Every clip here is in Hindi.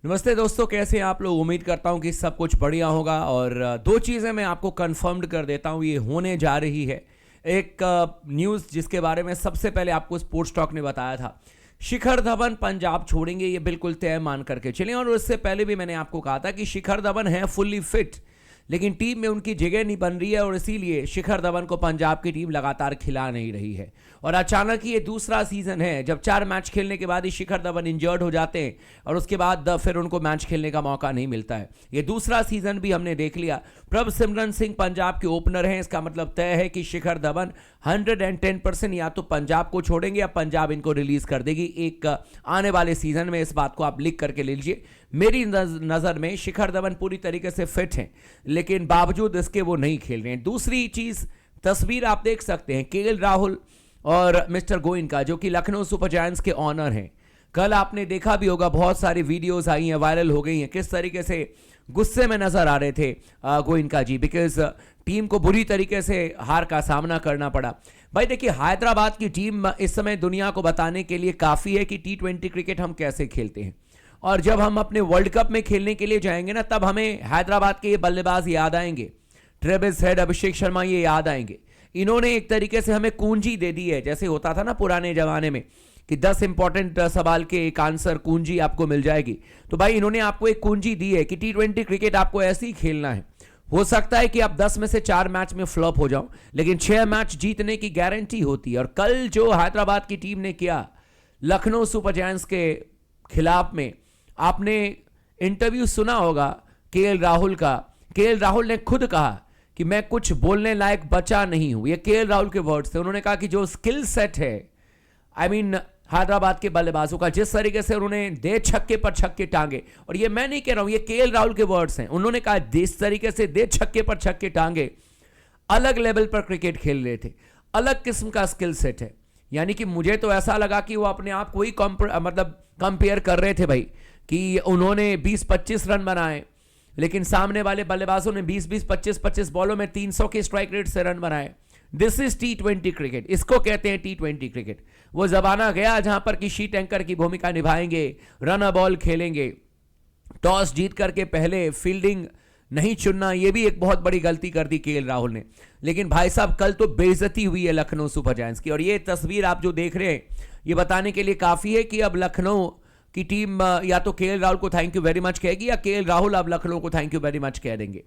नमस्ते दोस्तों, कैसे हैं आप लोग। उम्मीद करता हूं कि सब कुछ बढ़िया होगा। और दो चीज़ें मैं आपको कंफर्म्ड कर देता हूं, ये होने जा रही है। एक न्यूज़ जिसके बारे में सबसे पहले आपको स्पोर्ट्स टॉक ने बताया था, शिखर धवन पंजाब छोड़ेंगे, ये बिल्कुल तय मान करके चलें। और उससे पहले भी मैंने आपको कहा था कि शिखर धवन है फुल्ली फिट, लेकिन टीम में उनकी जगह नहीं बन रही है और इसीलिए शिखर धवन को पंजाब की टीम लगातार खिला नहीं रही है। और अचानक ये दूसरा सीजन है जब 4 मैच खेलने के बाद ही शिखर धवन इंजर्ड हो जाते हैं और उसके बाद फिर उनको मैच खेलने का मौका नहीं मिलता है। ये दूसरा सीजन भी हमने देख लिया। प्रभ सिमरन सिंह पंजाब के ओपनर हैं, इसका मतलब तय है कि शिखर धवन 110% या तो पंजाब को छोड़ेंगे या पंजाब इनको रिलीज कर देगी एक आने वाले सीजन में। इस बात को आप लिख करके ले लीजिए। मेरी नज़र में शिखर धवन पूरी तरीके से फिट हैं, लेकिन बावजूद इसके वो नहीं खेल रहे हैं। दूसरी चीज़, तस्वीर आप देख सकते हैं केएल राहुल और मिस्टर गोइनका, जो कि लखनऊ सुपर जायंट्स के ऑनर हैं। कल आपने देखा भी होगा, बहुत सारी वीडियोस आई हैं, वायरल हो गई हैं, किस तरीके से गुस्से में नजर आ रहे थे गोइनका जी, बिकॉज टीम को बुरी तरीके से हार का सामना करना पड़ा। भाई देखिए, हैदराबाद की टीम इस समय दुनिया को बताने के लिए काफ़ी है कि T20 क्रिकेट हम कैसे खेलते हैं। और जब हम अपने वर्ल्ड कप में खेलने के लिए जाएंगे ना, तब हमें हैदराबाद के ये बल्लेबाज याद आएंगे, ट्रेविस हेड, अभिषेक शर्मा, ये याद आएंगे। इन्होंने एक तरीके से हमें कुंजी दे दी है, जैसे होता था ना पुराने जमाने में कि 10 इंपॉर्टेंट सवाल के एक आंसर कुंजी आपको मिल जाएगी। तो भाई इन्होंने आपको एक कुंजी दी है कि T20 क्रिकेट आपको ऐसे ही खेलना है। हो सकता है कि आप 10 में से 4 मैच में फ्लॉप हो जाओ, लेकिन 6 मैच जीतने की गारंटी होती है। और कल जो हैदराबाद की टीम ने किया लखनऊ सुपर जायंट्स के खिलाफ में, आपने इंटरव्यू सुना होगा केएल राहुल का। केएल राहुल ने खुद कहा कि मैं कुछ बोलने लायक बचा नहीं हूं। ये केएल राहुल के वर्ड्स थे। उन्होंने कहा कि जो स्किल सेट है, हैदराबाद के बल्लेबाजों का, जिस तरीके से उन्होंने दे छक्के पर छक्के टांगे, और ये मैं नहीं कह रहा हूं, ये केएल राहुल के वर्ड्स हैं। उन्होंने कहा जिस तरीके से दे छक्के पर छक्के टांगे, अलग लेवल पर क्रिकेट खेल रहे थे, अलग किस्म का स्किल सेट है। यानी कि मुझे तो ऐसा लगा कि वो अपने आप को ही कंपेयर कर रहे थे भाई, कि उन्होंने 20-25 रन बनाए, लेकिन सामने वाले बल्लेबाजों ने 20-20, 25-25 बॉलों में 300 के स्ट्राइक रेट से रन बनाए। दिस इज T20 क्रिकेट, इसको कहते हैं T20 क्रिकेट। वो जमाना गया जहां पर कि शीट एंकर की भूमिका निभाएंगे, रन अ बॉल खेलेंगे, टॉस जीत करके पहले फील्डिंग नहीं चुनना, ये भी एक बहुत बड़ी गलती कर दी केएल राहुल ने। लेकिन भाई साहब, कल तो बेइज्जती हुई है लखनऊ सुपर जायंट्स की। और ये तस्वीर आप जो देख रहे हैं, ये बताने के लिए काफी है कि अब लखनऊ की टीम या तो केएल राहुल को थैंक यू वेरी मच कहेगी, या केएल राहुल अब लखनऊ को थैंक यू वेरी मच कह देंगे।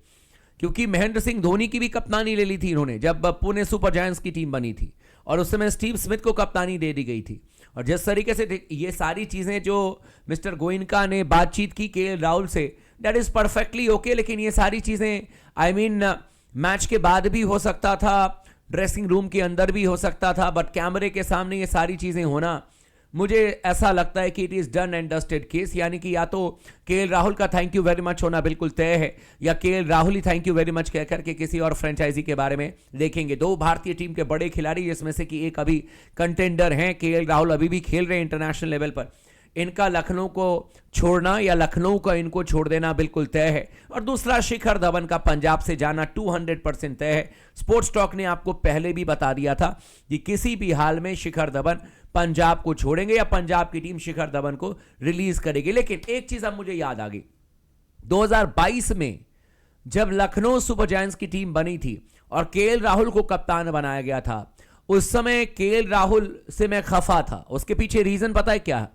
क्योंकि महेंद्र सिंह धोनी की भी कप्तानी ले ली थी इन्होंने जब पुणे सुपर जायंट्स की टीम बनी थी, और उस समय स्टीव स्मिथ को कप्तानी दे दी गई थी। और जिस तरीके से ये सारी चीजें जो मिस्टर गोइनका ने बातचीत की केएल राहुल से, दैट इज परफेक्टली ओके। लेकिन ये सारी चीजें मैच के बाद भी हो सकता था, ड्रेसिंग रूम के अंदर भी हो सकता था, बट कैमरे के सामने ये सारी चीजें होना, मुझे ऐसा लगता है कि it is done and dusted case. यानी कि या तो केएल राहुल का थैंक यू वेरी मच होना बिल्कुल तय है, या KL Rahul he thank you very much कह करके किसी और फ्रेंचाइजी के बारे में देखेंगे। दो भारतीय टीम के बड़े खिलाड़ी, जिसमें से कि एक अभी कंटेंडर हैं, केएल राहुल अभी भी खेल रहे हैं इंटरनेशनल लेवल पर, इनका लखनऊ को छोड़ना या लखनऊ का इनको छोड़ देना बिल्कुल तय है। और दूसरा, शिखर धवन का पंजाब से जाना 200% तय है। स्पोर्ट्स टॉक ने आपको पहले भी बता दिया था कि किसी भी हाल में शिखर धवन पंजाब को छोड़ेंगे या पंजाब की टीम शिखर धवन को रिलीज करेगी। लेकिन एक चीज अब मुझे याद आ गई, 2022 में जब लखनऊ सुपर जायंट्स की टीम बनी थी और केएल राहुल को कप्तान बनाया गया था, उस समय केएल राहुल से मैं खफा था। उसके पीछे रीजन पता है क्या है?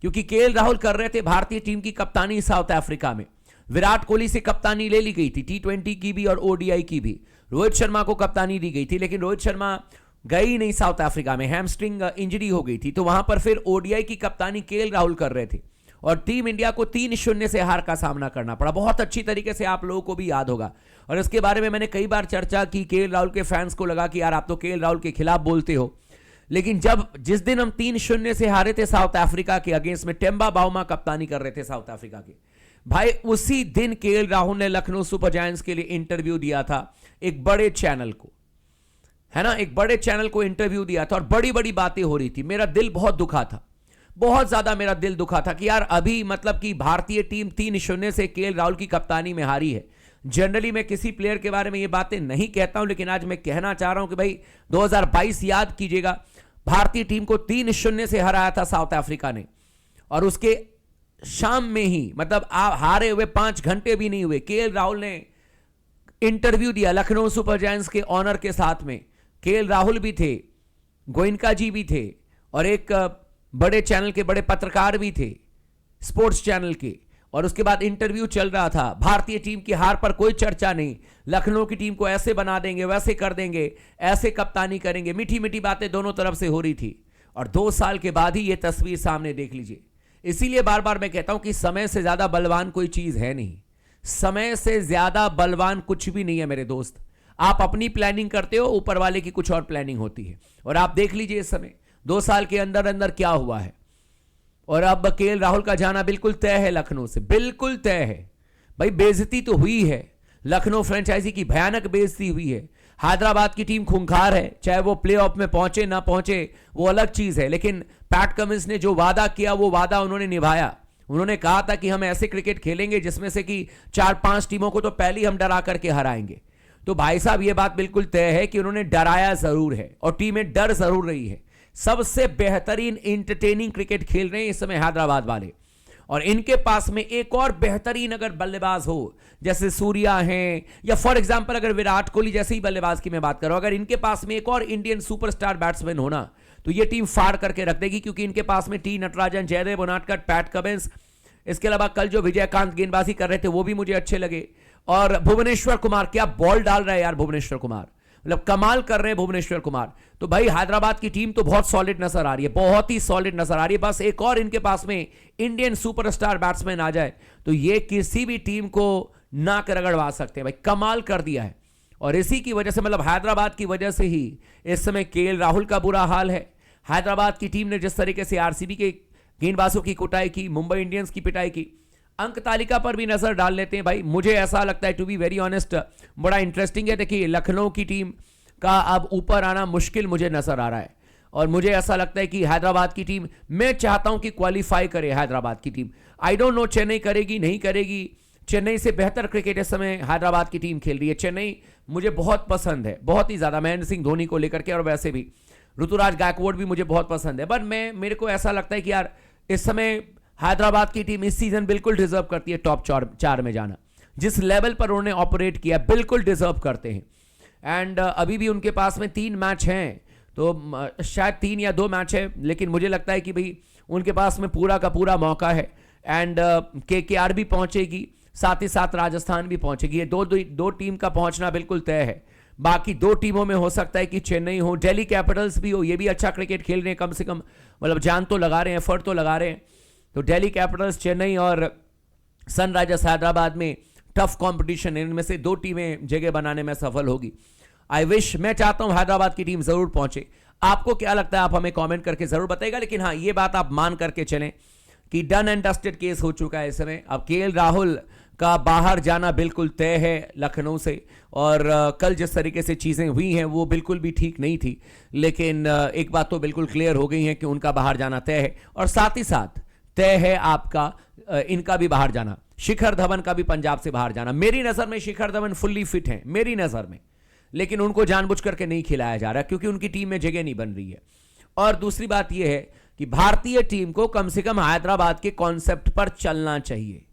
क्योंकि केएल राहुल कर रहे थे भारतीय टीम की कप्तानी साउथ अफ्रीका में। विराट कोहली से कप्तानी ले ली गई थी, T20 की भी और ODI की भी। रोहित शर्मा को कप्तानी दी गई थी, लेकिन रोहित शर्मा गए ही नहीं साउथ अफ्रीका में, हैमस्ट्रिंग इंजरी हो गई थी। तो वहां पर फिर ODI की कप्तानी केएल राहुल कर रहे थे और टीम इंडिया को 3-0 से हार का सामना करना पड़ा। बहुत अच्छी तरीके से आप लोगों को भी याद होगा, और इसके बारे में मैंने कई बार चर्चा की। केएल राहुल के फैंस को लगा कि यार आप तो केएल राहुल के खिलाफ बोलते हो, लेकिन जिस दिन हम 3-0 से हारे थे साउथ अफ्रीका के अगेंस्ट में, टेम्बा बाउमा कप्तानी कर रहे थे साउथ अफ्रीका के, भाई उसी दिन केएल राहुल ने लखनऊ सुपर जायंट्स के लिए इंटरव्यू दिया था एक बड़े चैनल को, है ना, एक बड़े चैनल को इंटरव्यू दिया था और बड़ी बड़ी बातें हो रही थी। मेरा दिल बहुत दुखा था, बहुत ज्यादा मेरा दिल दुखा था कि यार अभी मतलब कि भारतीय टीम 3-0 से केएल राहुल की कप्तानी में हारी है। जनरली मैं किसी प्लेयर के बारे में ये बातें नहीं कहता हूं, लेकिन आज मैं कहना चाह रहा हूं कि भाई 2022 याद कीजिएगा, भारतीय टीम को 3-0 से हराया था साउथ अफ्रीका ने, और उसके शाम में ही, मतलब आप हारे हुए 5 घंटे भी नहीं हुए, केएल राहुल ने इंटरव्यू दिया लखनऊ सुपर जायंट्स के ऑनर के साथ में। केएल राहुल भी थे, गोयनका जी भी थे, और एक बड़े चैनल के बड़े पत्रकार भी थे, स्पोर्ट्स चैनल के। और उसके बाद इंटरव्यू चल रहा था। भारतीय टीम की हार पर कोई चर्चा नहीं, लखनऊ की टीम को ऐसे बना देंगे, वैसे कर देंगे, ऐसे कप्तानी करेंगे, मीठी मीठी बातें दोनों तरफ से हो रही थी। और 2 साल के बाद ही ये तस्वीर सामने देख लीजिए। इसीलिए बार बार मैं कहता हूं कि समय से ज्यादा बलवान कोई चीज है नहीं, समय से ज्यादा बलवान कुछ भी नहीं है मेरे दोस्त। आप अपनी प्लानिंग करते हो, ऊपर वाले की कुछ और प्लानिंग होती है। और आप देख लीजिए इस समय 2 साल के अंदर अंदर क्या हुआ है। और अब केएल राहुल का जाना बिल्कुल तय है, लखनऊ से बिल्कुल तय है। भाई बेइज्जती तो हुई है, लखनऊ फ्रेंचाइजी की भयानक बेइज्जती हुई है। हैदराबाद की टीम खूंखार है, चाहे वो प्लेऑफ में पहुंचे ना पहुंचे वो अलग चीज है, लेकिन पैट कमिंस ने जो वादा किया वो वादा उन्होंने निभाया। उन्होंने कहा था कि हम ऐसे क्रिकेट खेलेंगे जिसमें से कि 4-5 टीमों को तो पहले ही हम डरा करके हराएंगे। तो भाई साहब ये बात बिल्कुल तय है कि उन्होंने डराया जरूर है और टीमें डर जरूर रही है। सबसे बेहतरीन इंटरटेनिंग क्रिकेट खेल रहे हैं इस समय हैदराबाद वाले, और इनके पास में एक और बेहतरीन अगर बल्लेबाज हो, जैसे सूर्या हैं, या फॉर एग्जांपल अगर विराट कोहली जैसे ही बल्लेबाज की मैं बात करूं, अगर इनके पास में एक और इंडियन सुपरस्टार बैट्समैन होना तो ये टीम फाड़ करके रख देगी। क्योंकि इनके पास में T Natarajan, Jaydev Unadkat, Pat Cummins, इसके अलावा कल जो विजयकांत गेंदबाजी कर रहे थे वो भी मुझे अच्छे लगे। और भुवनेश्वर कुमार, क्या बॉल डाल रहा है यार भुवनेश्वर कुमार, मतलब कमाल कर रहे हैं भुवनेश्वर कुमार। तो भाई हैदराबाद की टीम तो बहुत सॉलिड नजर आ रही है, बहुत ही सॉलिड नजर आ रही है। बस एक और इनके पास में इंडियन सुपरस्टार बैट्समैन आ जाए तो ये किसी भी टीम को नाक रगड़वा सकते हैं। भाई कमाल कर दिया है। और इसी की वजह से, मतलब हैदराबाद की वजह से ही इस समय केएल राहुल का बुरा हाल है। हैदराबाद की टीम ने जिस तरीके से आरसीबी के गेंदबाजों की कुटाई की, मुंबई इंडियंस की पिटाई की। अंक तालिका पर भी नजर डाल लेते हैं। भाई मुझे ऐसा लगता है, टू बी वेरी ऑनेस्ट, बड़ा इंटरेस्टिंग है। देखिए लखनऊ की टीम का अब ऊपर आना मुश्किल मुझे नजर आ रहा है, और मुझे ऐसा लगता है कि हैदराबाद की टीम, मैं चाहता हूं कि क्वालिफाई करे हैदराबाद की team. I don't know Chennai करेगी नहीं करेगी, चेन्नई से बेहतर क्रिकेट इस समय हैदराबाद की टीम खेल रही है। चेन्नई मुझे बहुत पसंद है, बहुत ही ज्यादा, महेंद्र सिंह धोनी को लेकर के, और वैसे भी ऋतुराज गायकवाड़ भी मुझे बहुत पसंद है। बट मेरे को ऐसा लगता है कि यार इस समय हैदराबाद की टीम इस सीजन बिल्कुल डिजर्व करती है टॉप 4 में जाना। जिस लेवल पर उन्होंने ऑपरेट किया बिल्कुल डिजर्व करते हैं। एंड अभी भी उनके पास में 3 मैच हैं, तो शायद 3 या 2 मैच है, लेकिन मुझे लगता है कि भाई उनके पास में पूरा का पूरा मौका है। एंड केकेआर भी पहुंचेगी, साथ ही साथ राजस्थान भी पहुंचेगी। ये दो टीम का पहुंचना बिल्कुल तय है। बाकी 2 टीमों में हो सकता है कि चेन्नई हो, दिल्ली कैपिटल्स भी हो, ये भी अच्छा क्रिकेट खेल रहे हैं, कम से कम मतलब जान तो लगा रहे हैं, एफर्ट तो लगा रहे हैं। तो दिल्ली कैपिटल्स, चेन्नई और सनराइजर्स हैदराबाद में टफ कंपटीशन, इनमें से 2 टीमें जगह बनाने में सफल होगी। आई विश, मैं चाहता हूं हैदराबाद की टीम जरूर पहुंचे। आपको क्या लगता है आप हमें कमेंट करके जरूर बताइएगा। लेकिन हाँ, ये बात आप मान करके चलें कि डन एंड डस्टेड केस हो चुका है इस समय। अब केएल राहुल का बाहर जाना बिल्कुल तय है लखनऊ से। और कल जिस तरीके से चीजें हुई हैं वो बिल्कुल भी ठीक नहीं थी, लेकिन एक बात तो बिल्कुल क्लियर हो गई है कि उनका बाहर जाना तय है। और साथ ही साथ तय है आपका इनका भी बाहर जाना, शिखर धवन का भी पंजाब से बाहर जाना। मेरी नजर में शिखर धवन फुल्ली फिट हैं मेरी नजर में, लेकिन उनको जानबूझ करके नहीं खिलाया जा रहा क्योंकि उनकी टीम में जगह नहीं बन रही है। और दूसरी बात यह है कि भारतीय टीम को कम से कम हैदराबाद के कॉन्सेप्ट पर चलना चाहिए।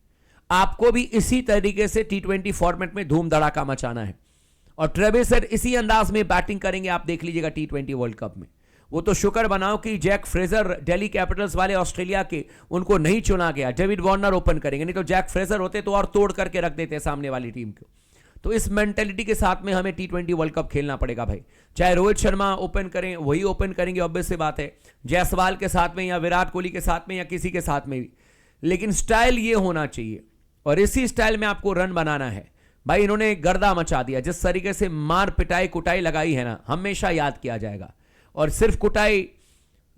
आपको भी इसी तरीके से T20 फॉर्मेट में धूम धड़ाका मचाना है। और ट्रेविस हेड इसी अंदाज में बैटिंग करेंगे, आप देख लीजिएगा T20 वर्ल्ड कप में। वो तो शुक्र बनाओ कि जैक फ्रेजर, दिल्ली कैपिटल्स वाले ऑस्ट्रेलिया के, उनको नहीं चुना गया। डेविड वार्नर ओपन करेंगे, नहीं तो जैक फ्रेजर होते तो और तोड़ करके रख देते सामने वाली टीम को। तो इस मेंटेलिटी के साथ में हमें T20 वर्ल्ड कप खेलना पड़ेगा भाई। चाहे रोहित शर्मा ओपन करें, वही ओपन करेंगे, ऑब्वियस सी बात है, जायसवाल के साथ में या विराट कोहली के साथ में या किसी के साथ में भी। लेकिन स्टाइल ये होना चाहिए और इसी स्टाइल में आपको रन बनाना है। भाई इन्होंने गर्दा मचा दिया, जिस तरीके से मार पिटाई कुटाई लगाई है ना, हमेशा याद किया जाएगा। और सिर्फ कुटाई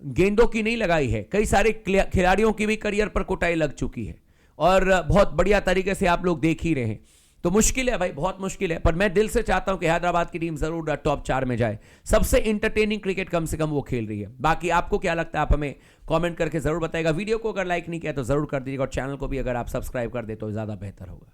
गेंदों की नहीं लगाई है, कई सारे खिलाड़ियों की भी करियर पर कुटाई लग चुकी है और बहुत बढ़िया तरीके से आप लोग देख ही रहे हैं। तो मुश्किल है भाई, बहुत मुश्किल है, पर मैं दिल से चाहता हूं कि हैदराबाद की टीम जरूर टॉप 4 में जाए। सबसे इंटरटेनिंग क्रिकेट कम से कम वो खेल रही है। बाकी आपको क्या लगता है आप हमें कमेंट करके जरूर बताइएगा। वीडियो को अगर लाइक नहीं किया तो जरूर कर दीजिएगा और चैनल को भी अगर आप सब्सक्राइब कर दे तो ज्यादा बेहतर होगा।